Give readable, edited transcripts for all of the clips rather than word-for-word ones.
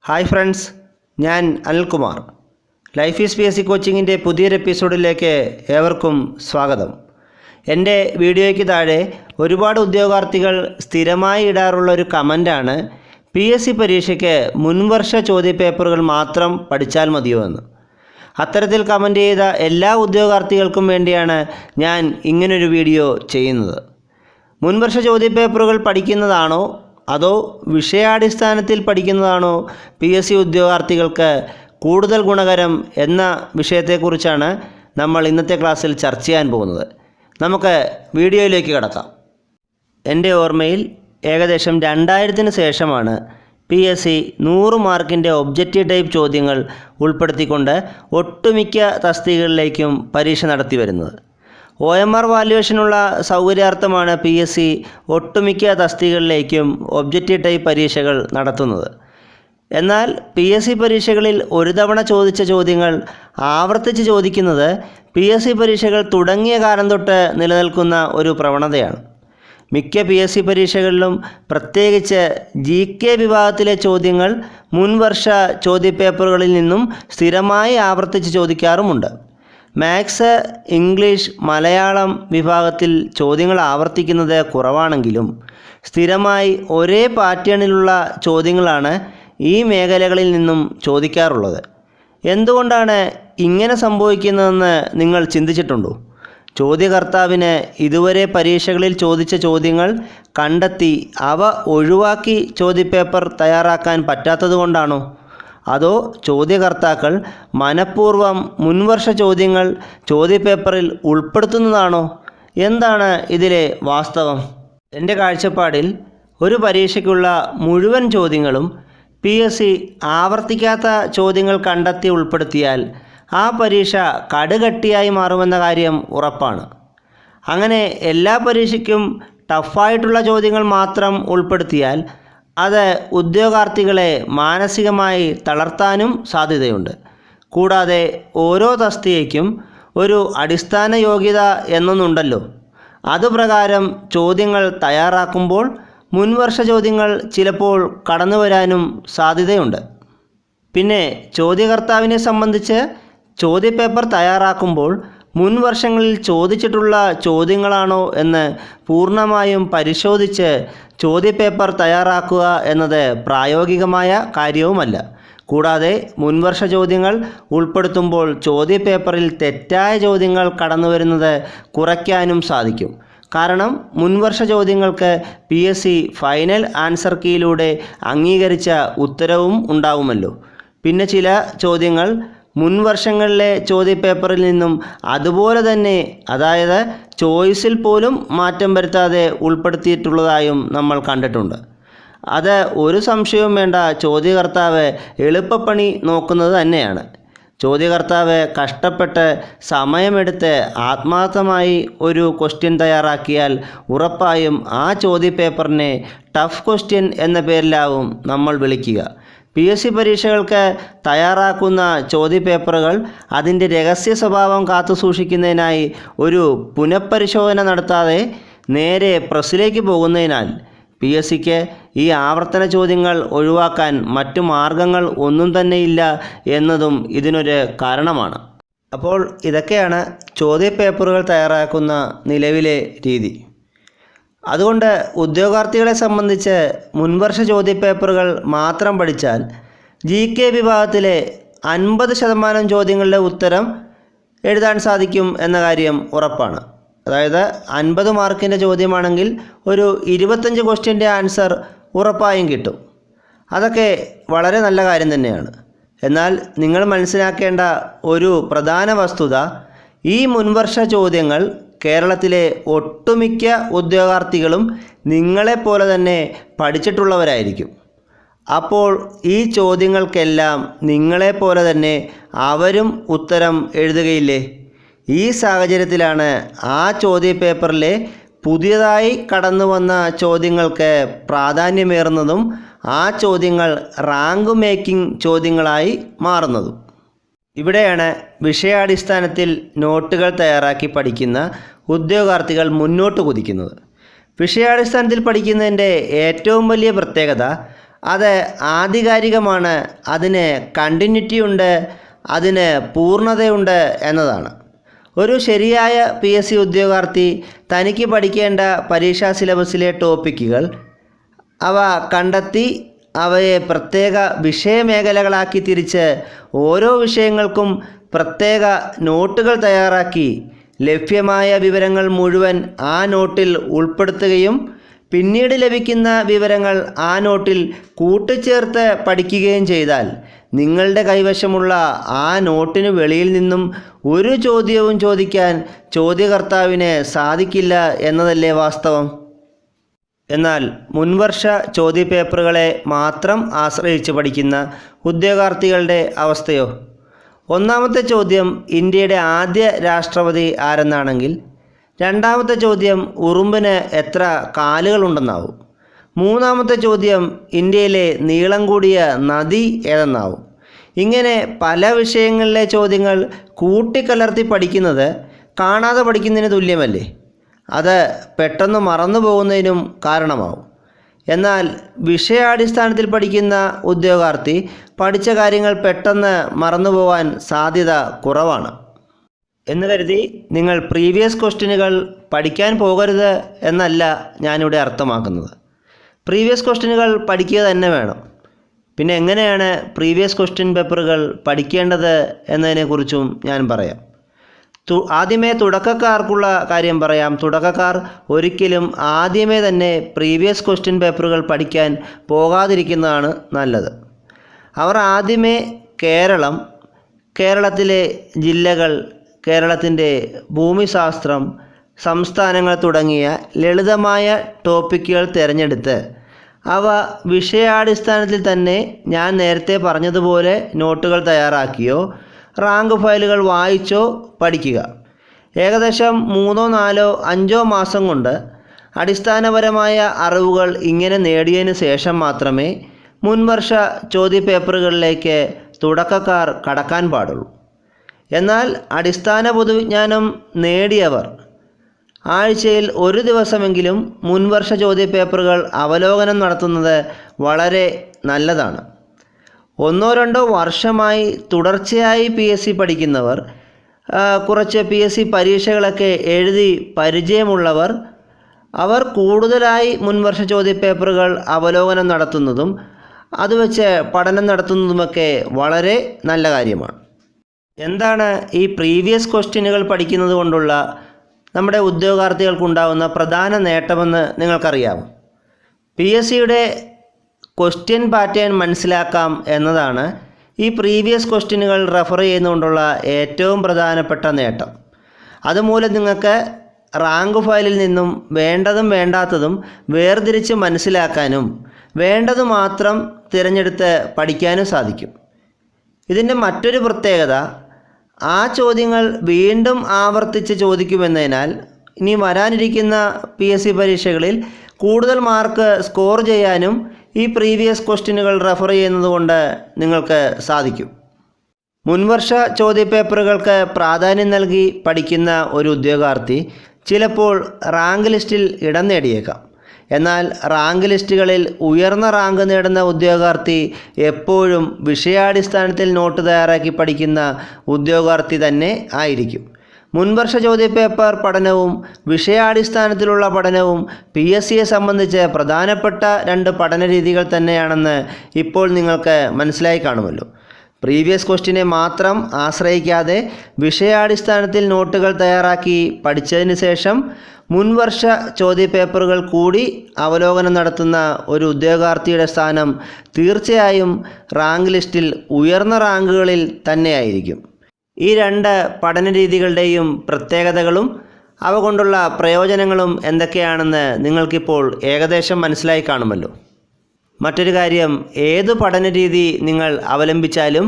Hi friends, ഞാൻ Anilkumar. Life is PSC കോച്ചിങ്ങിൻ്റെ പുതിയൊരു എപ്പിസോഡിലേക്ക് ഏവർക്കും സ്വാഗതം. എൻ്റെ വീഡിയോയ്ക്ക് താഴെ ഒരുപാട് ഉദ്യോഗാർത്ഥികൾ സ്ഥിരമായി ഇടാറുള്ള ഒരു കമൻ്റാണ് PSC പരീക്ഷയ്ക്ക് മുൻവർഷ ചോദ്യപേപ്പറുകൾ മാത്രം പഠിച്ചാൽ മതിയോ എന്ന്. അത്തരത്തിൽ കമൻ്റ് ചെയ്ത എല്ലാ ഉദ്യോഗാർത്ഥികൾക്കും വേണ്ടിയാണ് ഞാൻ ഇങ്ങനൊരു വീഡിയോ ചെയ്യുന്നത്. മുൻവർഷ ചോദ്യപേപ്പറുകൾ പഠിക്കുന്നതാണോ അതോ വിഷയാടിസ്ഥാനത്തിൽ പഠിക്കുന്നതാണോ PSC ഉദ്യോഗാർത്ഥികൾക്ക് കൂടുതൽ ഗുണകരം എന്ന വിഷയത്തെക്കുറിച്ചാണ് നമ്മൾ ഇന്നത്തെ ക്ലാസ്സിൽ ചർച്ച ചെയ്യാൻ പോകുന്നത്. നമുക്ക് വീഡിയോയിലേക്ക് കടക്കാം. എൻ്റെ ഓർമ്മയിൽ ഏകദേശം 2000-ന് ശേഷമാണ് PSC 100 മാർക്കിൻ്റെ ഒബ്ജക്റ്റീവ് ടൈപ്പ് ചോദ്യങ്ങൾ ഉൾപ്പെടുത്തിക്കൊണ്ട് ഒട്ടുമിക്ക തസ്തികകളിലേക്കും പരീക്ഷ നടത്തി വരുന്നത്. OMR വാല്യുവേഷനുള്ള സൗകര്യാർത്ഥമാണ് PSC ഒട്ടുമിക്ക തസ്തികകളിലേക്കും ഒബ്ജക്റ്റീവ് ടൈപ്പ് പരീക്ഷകൾ നടത്തുന്നത്. എന്നാൽ PSC പരീക്ഷകളിൽ ഒരു തവണ ചോദിച്ച ചോദ്യങ്ങൾ ആവർത്തിച്ച് ചോദിക്കുന്നത് PSC പരീക്ഷകൾ തുടങ്ങിയ കാലം തൊട്ട് നിലനിൽക്കുന്ന ഒരു പ്രവണതയാണ്. മിക്ക PSC പരീക്ഷകളിലും പ്രത്യേകിച്ച് GK വിഭാഗത്തിലെ ചോദ്യങ്ങൾ മുൻവർഷ ചോദ്യപേപ്പറുകളിൽ നിന്നും സ്ഥിരമായി ആവർത്തിച്ച് ചോദിക്കാറുമുണ്ട്. മാത്സ്, ഇംഗ്ലീഷ്, മലയാളം വിഭാഗത്തിൽ ചോദ്യങ്ങൾ ആവർത്തിക്കുന്നത് കുറവാണെങ്കിലും സ്ഥിരമായി ഒരേ പാറ്റേണിലുള്ള ചോദ്യങ്ങളാണ് ഈ മേഖലകളിൽ നിന്നും ചോദിക്കാറുള്ളത്. എന്തുകൊണ്ടാണ് ഇങ്ങനെ സംഭവിക്കുന്നതെന്ന് നിങ്ങൾ ചിന്തിച്ചിട്ടുണ്ടോ? ചോദ്യകർത്താവിന് ഇതുവരെ പരീക്ഷകളിൽ ചോദിച്ച ചോദ്യങ്ങൾ കണ്ടെത്തി അവ ഒഴിവാക്കി ചോദ്യപേപ്പർ തയ്യാറാക്കാൻ പറ്റാത്തതുകൊണ്ടാണോ? അതോ ചോദ്യകർത്താക്കൾ മനഃപൂർവ്വം മുൻവർഷ ചോദ്യങ്ങൾ ചോദ്യപേപ്പറിൽ ഉൾപ്പെടുത്തുന്നതാണോ? എന്താണ് ഇതിലെ വാസ്തവം? എൻ്റെ കാഴ്ചപ്പാടിൽ ഒരു പരീക്ഷയ്ക്കുള്ള മുഴുവൻ ചോദ്യങ്ങളും PSC ആവർത്തിക്കാത്ത ചോദ്യങ്ങൾ കണ്ടെത്തി ഉൾപ്പെടുത്തിയാൽ ആ പരീക്ഷ കടുകട്ടിയായി മാറുമെന്ന കാര്യം ഉറപ്പാണ്. അങ്ങനെ എല്ലാ പരീക്ഷയ്ക്കും ടഫായിട്ടുള്ള ചോദ്യങ്ങൾ മാത്രം ഉൾപ്പെടുത്തിയാൽ അത് ഉദ്യോഗാർത്ഥികളെ മാനസികമായി തളർത്താനും സാധ്യതയുണ്ട്. കൂടാതെ ഓരോ തസ്തികയ്ക്കും ഒരു അടിസ്ഥാന യോഗ്യത എന്നൊന്നുണ്ടല്ലോ. അതുപ്രകാരം ചോദ്യങ്ങൾ തയ്യാറാക്കുമ്പോൾ മുൻവർഷ ചോദ്യങ്ങൾ ചിലപ്പോൾ കടന്നു വരാനും സാധ്യതയുണ്ട്. പിന്നെ ചോദ്യകർത്താവിനെ സംബന്ധിച്ച് ചോദ്യപേപ്പർ തയ്യാറാക്കുമ്പോൾ മുൻ വർഷങ്ങളിൽ ചോദിച്ചിട്ടുള്ള ചോദ്യങ്ങളാണോ എന്ന് പൂർണ്ണമായും പരിശോധിച്ച് ചോദ്യപേപ്പർ തയ്യാറാക്കുക എന്നത് പ്രായോഗികമായ കാര്യവുമല്ല. കൂടാതെ മുൻവർഷ ചോദ്യങ്ങൾ ഉൾപ്പെടുത്തുമ്പോൾ ചോദ്യപേപ്പറിൽ തെറ്റായ ചോദ്യങ്ങൾ കടന്നു വരുന്നത് കുറയ്ക്കാനും സാധിക്കും. കാരണം മുൻവർഷ ചോദ്യങ്ങൾക്ക് PSC ഫൈനൽ ആൻസർ കീയിലൂടെ അംഗീകരിച്ച ഉത്തരവും ഉണ്ടാവുമല്ലോ. പിന്നെ ചില ചോദ്യങ്ങൾ മുൻവർഷങ്ങളിലെ ചോദ്യപേപ്പറിൽ നിന്നും അതുപോലെ തന്നെ, അതായത് ചോയ്സിൽ പോലും മാറ്റം വരുത്താതെ ഉൾപ്പെടുത്തിയിട്ടുള്ളതായും നമ്മൾ കണ്ടിട്ടുണ്ട്. അത് ഒരു സംശയവും വേണ്ട, ചോദ്യകർത്താവ് എളുപ്പപ്പണി നോക്കുന്നത് തന്നെയാണ്. ചോദ്യകർത്താവ് കഷ്ടപ്പെട്ട് സമയമെടുത്ത് ആത്മാർത്ഥമായി ഒരു ക്വസ്റ്റ്യൻ തയ്യാറാക്കിയാൽ ഉറപ്പായും ആ ചോദ്യപേപ്പറിനെ ടഫ് ക്വസ്റ്റ്യൻ എന്ന പേരിലാവും നമ്മൾ വിളിക്കുക. PSC പരീക്ഷകൾക്ക് തയ്യാറാക്കുന്ന ചോദ്യപേപ്പറുകൾ അതിൻ്റെ രഹസ്യ സ്വഭാവം കാത്തുസൂക്ഷിക്കുന്നതിനായി ഒരു പുനഃപരിശോധന നടത്താതെ നേരെ പ്രസ്സിലേക്ക് പോകുന്നതിനാൽ PSCക്ക് ഈ ആവർത്തന ചോദ്യങ്ങൾ ഒഴിവാക്കാൻ മറ്റു മാർഗങ്ങൾ ഒന്നും തന്നെയില്ല എന്നതും ഇതിനൊരു കാരണമാണ്. അപ്പോൾ ഇതൊക്കെയാണ് ചോദ്യപേപ്പറുകൾ തയ്യാറാക്കുന്ന നിലവിലെ രീതി. അതുകൊണ്ട് ഉദ്യോഗാർത്ഥികളെ സംബന്ധിച്ച് മുൻവർഷ ചോദ്യപേപ്പറുകൾ മാത്രം പഠിച്ചാൽ GK വിഭാഗത്തിലെ 50% ചോദ്യങ്ങളുടെ ഉത്തരം എഴുതാൻ സാധിക്കും എന്ന കാര്യം ഉറപ്പാണ്. അതായത് 50 മാർക്കിൻ്റെ ചോദ്യമാണെങ്കിൽ ഒരു 25 ക്വസ്റ്റ്യൻ്റെ ആൻസർ ഉറപ്പായും കിട്ടും. അതൊക്കെ വളരെ നല്ല കാര്യം തന്നെയാണ്. എന്നാൽ നിങ്ങൾ മനസ്സിലാക്കേണ്ട ഒരു പ്രധാന വസ്തുത, ഈ മുൻവർഷ ചോദ്യങ്ങൾ കേരളത്തിലെ ഒട്ടുമിക്ക ഉദ്യോഗാർത്ഥികളും നിങ്ങളെപ്പോലെ തന്നെ പഠിച്ചിട്ടുള്ളവരായിരിക്കും. അപ്പോൾ ഈ ചോദ്യങ്ങൾക്കെല്ലാം നിങ്ങളെപ്പോലെ തന്നെ അവരും ഉത്തരം എഴുതുകയില്ലേ? ഈ സാഹചര്യത്തിലാണ് ആ ചോദ്യപേപ്പറിലെ പുതിയതായി കടന്നു വന്ന ചോദ്യങ്ങൾക്ക് പ്രാധാന്യമേറുന്നതും ആ ചോദ്യങ്ങൾ റാങ്ക് മേക്കിംഗ് ചോദ്യങ്ങളായി മാറുന്നതും. ഇവിടെയാണ് വിഷയാടിസ്ഥാനത്തിൽ നോട്ടുകൾ തയ്യാറാക്കി പഠിക്കുന്ന ഉദ്യോഗാർത്ഥികൾ മുന്നോട്ട് കുതിക്കുന്നത്. വിഷയാടിസ്ഥാനത്തിൽ പഠിക്കുന്നതിൻ്റെ ഏറ്റവും വലിയ പ്രത്യേകത അത് ആധികാരികമാണ്, അതിന് കണ്ടിന്യൂറ്റി ഉണ്ട്, അതിന് പൂർണ്ണതയുണ്ട് എന്നതാണ്. ഒരു ശരിയായ PSC ഉദ്യോഗാർത്ഥി തനിക്ക് പഠിക്കേണ്ട പരീക്ഷാ സിലബസിലെ ടോപ്പിക്കുകൾ അവ കണ്ടെത്തി അവയെ പ്രത്യേക വിഷയമേഖലകളാക്കി തിരിച്ച് ഓരോ വിഷയങ്ങൾക്കും പ്രത്യേക നോട്ടുകൾ തയ്യാറാക്കി ലഭ്യമായ വിവരങ്ങൾ മുഴുവൻ ആ നോട്ടിൽ ഉൾപ്പെടുത്തുകയും പിന്നീട് ലഭിക്കുന്ന വിവരങ്ങൾ ആ നോട്ടിൽ കൂട്ടിച്ചേർത്ത് പഠിക്കുകയും ചെയ്താൽ നിങ്ങളുടെ കൈവശമുള്ള ആ നോട്ടിന് വെളിയിൽ നിന്നും ഒരു ചോദ്യവും ചോദിക്കാൻ ചോദ്യകർത്താവിന് സാധിക്കില്ല എന്നതല്ലേ വാസ്തവം? എന്നാൽ മുൻവർഷ ചോദ്യപേപ്പറുകളെ മാത്രം ആശ്രയിച്ച് പഠിക്കുന്ന ഉദ്യോഗാർത്ഥികളുടെ അവസ്ഥയോ? ഒന്നാമത്തെ ചോദ്യം ഇന്ത്യയുടെ ആദ്യ രാഷ്ട്രപതി ആരെന്നാണെങ്കിൽ രണ്ടാമത്തെ ചോദ്യം ഉറുമ്പിന് എത്ര കാലുകളുണ്ടെന്നാവും. മൂന്നാമത്തെ ചോദ്യം ഇന്ത്യയിലെ നീളം കൂടിയ നദി ഏതെന്നാവും. ഇങ്ങനെ പല വിഷയങ്ങളിലെ ചോദ്യങ്ങൾ കൂട്ടിക്കലർത്തി പഠിക്കുന്നത് കാണാതെ പഠിക്കുന്നതിന് തുല്യമല്ലേ? അത് പെട്ടെന്ന് മറന്നു പോകുന്നതിനും കാരണമാവും. എന്നാൽ വിഷയാടിസ്ഥാനത്തിൽ പഠിക്കുന്ന ഉദ്യോഗാർത്ഥി പഠിച്ച കാര്യങ്ങൾ പെട്ടെന്ന് മറന്നുപോകാൻ സാധ്യത കുറവാണ്. എന്ന് കരുതി നിങ്ങൾ പ്രീവിയസ് ക്വസ്റ്റ്യനുകൾ പഠിക്കാൻ പോകരുത് എന്നല്ല ഞാനിവിടെ അർത്ഥമാക്കുന്നത്. പ്രീവിയസ് ക്വസ്റ്റ്യനുകൾ പഠിക്കുക തന്നെ വേണം. പിന്നെ എങ്ങനെയാണ് പ്രീവിയസ് ക്വസ്റ്റ്യൻ പേപ്പറുകൾ പഠിക്കേണ്ടത് എന്നതിനെക്കുറിച്ചും ഞാൻ പറയാം. ആദ്യമേ തുടക്കക്കാർക്കുള്ള കാര്യം പറയാം. തുടക്കക്കാർ ഒരിക്കലും ആദ്യമേ തന്നെ പ്രീവിയസ് ക്വസ്റ്റ്യൻ പേപ്പറുകൾ പഠിക്കാൻ പോകാതിരിക്കുന്നതാണ് നല്ലത്. അവർ ആദ്യമേ കേരളത്തിലെ ജില്ലകൾ, കേരളത്തിൻ്റെ ഭൂമിശാസ്ത്രം, സംസ്ഥാനങ്ങൾ തുടങ്ങിയ ലളിതമായ ടോപ്പിക്കുകൾ തിരഞ്ഞെടുത്ത് അവ വിഷയാടിസ്ഥാനത്തിൽ തന്നെ ഞാൻ നേരത്തെ പറഞ്ഞതുപോലെ നോട്ടുകൾ തയ്യാറാക്കിയോ റാങ്ക് ഫയലുകൾ വായിച്ചോ പഠിക്കുക. ഏകദേശം 3, 4, 5 മാസം കൊണ്ട് അടിസ്ഥാനപരമായ അറിവുകൾ ഇങ്ങനെ നേടിയതിന് ശേഷം മാത്രമേ മുൻവർഷ ചോദ്യപേപ്പറുകളിലേക്ക് തുടക്കക്കാർ കടക്കാൻ പാടുള്ളൂ. എന്നാൽ അടിസ്ഥാന പൊതുവിജ്ഞാനം നേടിയവർ ആഴ്ചയിൽ ഒരു ദിവസമെങ്കിലും മുൻവർഷ ചോദ്യപേപ്പറുകൾ അവലോകനം നടത്തുന്നത് വളരെ നല്ലതാണ്. 1-2 വർഷമായി തുടർച്ചയായി PSC പഠിക്കുന്നവർ, കുറച്ച് PSC പരീക്ഷകളൊക്കെ എഴുതി പരിചയമുള്ളവർ, അവർ കൂടുതലായി മുൻവർഷ ചോദ്യപേപ്പറുകൾ അവലോകനം നടത്തുന്നതും അതുവെച്ച് പഠനം നടത്തുന്നതുമൊക്കെ വളരെ നല്ല കാര്യമാണ്. എന്താണ് ഈ പ്രീവിയസ് ക്വസ്റ്റ്യനുകൾ പഠിക്കുന്നത് കൊണ്ടുള്ള നമ്മുടെ ഉദ്യോഗാർത്ഥികൾക്കുണ്ടാകുന്ന പ്രധാന നേട്ടമെന്ന് നിങ്ങൾക്കറിയാമോ? PSCയുടെ ക്വസ്റ്റ്യൻ പാറ്റേൺ മനസ്സിലാക്കാം എന്നതാണ് ഈ പ്രീവിയസ് ക്വസ്റ്റ്യനുകൾ റെഫർ ചെയ്യുന്നതുകൊണ്ടുള്ള ഏറ്റവും പ്രധാനപ്പെട്ട നേട്ടം. അതുമൂലം നിങ്ങൾക്ക് റാങ്ക് ഫയലിൽ നിന്നും വേണ്ടതും വേണ്ടാത്തതും വേർതിരിച്ച് മനസ്സിലാക്കാനും വേണ്ടത് മാത്രം തിരഞ്ഞെടുത്ത് പഠിക്കാനും സാധിക്കും. ഇതിൻ്റെ മറ്റൊരു പ്രത്യേകത, ആ ചോദ്യങ്ങൾ വീണ്ടും ആവർത്തിച്ച് ചോദിക്കുമെന്നതിനാൽ ഇനി വരാനിരിക്കുന്ന PSC പരീക്ഷകളിൽ കൂടുതൽ മാർക്ക് സ്കോർ ചെയ്യാനും ഈ പ്രീവിയസ് ക്വസ്റ്റ്യനുകൾ റെഫർ ചെയ്യുന്നതുകൊണ്ട് നിങ്ങൾക്ക് സാധിക്കും. മുൻവർഷ ചോദ്യപേപ്പറുകൾക്ക് പ്രാധാന്യം നൽകി പഠിക്കുന്ന ഒരു ഉദ്യോഗാർത്ഥി ചിലപ്പോൾ റാങ്ക് ലിസ്റ്റിൽ ഇടം നേടിയേക്കാം. എന്നാൽ റാങ്ക് ലിസ്റ്റുകളിൽ ഉയർന്ന റാങ്ക് നേടുന്ന ഉദ്യോഗാർത്ഥി എപ്പോഴും വിഷയാടിസ്ഥാനത്തിൽ നോട്ട് തയ്യാറാക്കി പഠിക്കുന്ന ഉദ്യോഗാർത്ഥി തന്നെ ആയിരിക്കും. മുൻവർഷ ചോദ്യപേപ്പർ പഠനവും വിഷയാടിസ്ഥാനത്തിലുള്ള പഠനവും PSCയെ സംബന്ധിച്ച് പ്രധാനപ്പെട്ട 2 പഠന രീതികൾ തന്നെയാണെന്ന് ഇപ്പോൾ നിങ്ങൾക്ക് മനസ്സിലായി കാണുമല്ലോ. പ്രീവിയസ് ക്വസ്റ്റ്യനെ മാത്രം ആശ്രയിക്കാതെ വിഷയാടിസ്ഥാനത്തിൽ നോട്ടുകൾ തയ്യാറാക്കി പഠിച്ചതിന് ശേഷം മുൻവർഷ ചോദ്യപേപ്പറുകൾ കൂടി അവലോകനം നടത്തുന്ന ഒരു ഉദ്യോഗാർത്ഥിയുടെ സ്ഥാനം തീർച്ചയായും റാങ്ക് ലിസ്റ്റിൽ ഉയർന്ന റാങ്കുകളിൽ തന്നെയായിരിക്കും. ഈ 2 പഠന രീതികളുടെയും പ്രത്യേകതകളും അവ കൊണ്ടുള്ള പ്രയോജനങ്ങളും എന്തൊക്കെയാണെന്ന് നിങ്ങൾക്കിപ്പോൾ ഏകദേശം മനസ്സിലായി കാണുമല്ലോ. മറ്റൊരു കാര്യം, ഏത് പഠന രീതി നിങ്ങൾ അവലംബിച്ചാലും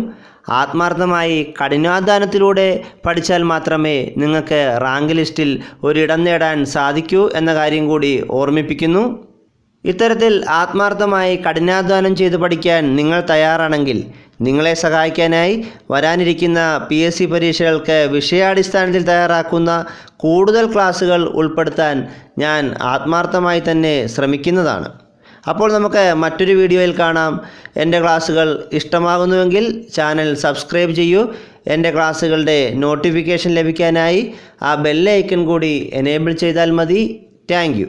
ആത്മാർത്ഥമായി കഠിനാധ്വാനത്തിലൂടെ പഠിച്ചാൽ മാത്രമേ നിങ്ങൾക്ക് റാങ്ക് ലിസ്റ്റിൽ ഒരിടം നേടാൻ സാധിക്കൂ എന്ന കാര്യം കൂടി ഓർമ്മിപ്പിക്കുന്നു. ഇത്തരത്തിൽ ആത്മാർത്ഥമായി കഠിനാധ്വാനം ചെയ്ത് പഠിക്കാൻ നിങ്ങൾ തയ്യാറാണെങ്കിൽ നിങ്ങളെ സഹായിക്കാനായി വരാനിരിക്കുന്ന PSC പരീക്ഷകൾക്ക് വിഷയാടിസ്ഥാനത്തിൽ തയ്യാറാക്കുന്ന കൂടുതൽ ക്ലാസ്സുകൾ ഉൾപ്പെടുത്താൻ ഞാൻ ആത്മാർത്ഥമായി തന്നെ ശ്രമിക്കുന്നതാണ്. അപ്പോൾ നമുക്ക് മറ്റൊരു വീഡിയോയിൽ കാണാം. എൻ്റെ ക്ലാസ്സുകൾ ഇഷ്ടമാകുന്നുവെങ്കിൽ ചാനൽ സബ്സ്ക്രൈബ് ചെയ്യൂ. എൻ്റെ ക്ലാസ്സുകളുടെ നോട്ടിഫിക്കേഷൻ ലഭിക്കാനായി ആ ബെൽ ഐക്കൺ കൂടി എനേബിൾ ചെയ്താൽ മതി. Thank you.